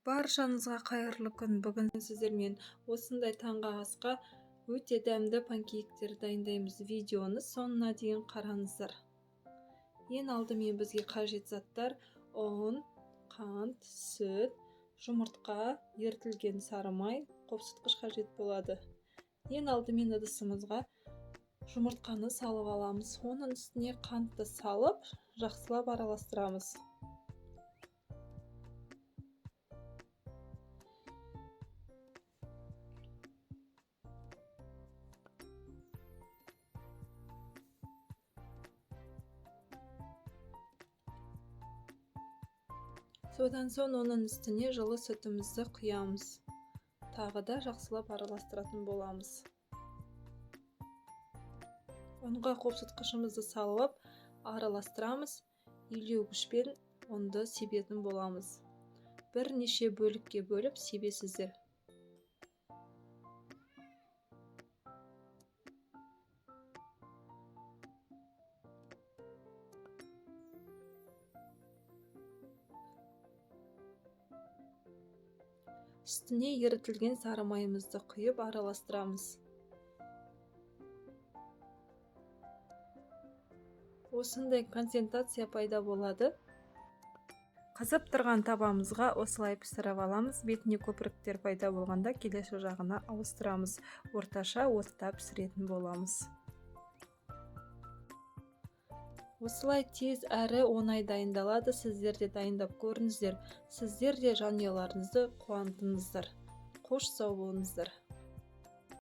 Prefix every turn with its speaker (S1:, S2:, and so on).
S1: Баршаңызға қайырлы күн. Бүгін сіздермен осындай таңғы асқа өте дәмді панкейктер дайындаймыз. Видеоны соңына дейін қараңыздар. Ең алдымен бізге қажет заттар: ұн, қант, сүт, жұмыртқа, ерітілген сары май, қопсытқыш қажет болады. Ең алдымен ыдысымызға жұмыртқаны салып аламыз. Оның үстіне қантты салып, жақсылап араластырамыз. Содан соң оның үстіне жылы сүтімізді құямыз. Тағы да жақсылап араластыратын боламыз. Ұнға қопсытқышымызды салып араластырамыз. Илеугішпен ұнды себетін боламыз. Бірнеше бөлікке бөліп себесіздер. Үстіне ерітілген сары майымызды құйып араластырамыз. Осындай концентрация пайда болады. Қызып тұрған табамызға осылай пісіріп аламыз. Бетіне көпіріктер пайда болғанда келесі жағына ауыстырамыз. Орташа отта пісіретін боламыз. Осылай тез әрі оңай дайындалады. Сіздер де дайындап көріңіздер. Сіздер де жанұяларыңызды қуантыңыздар. Қош сау болыңыздар.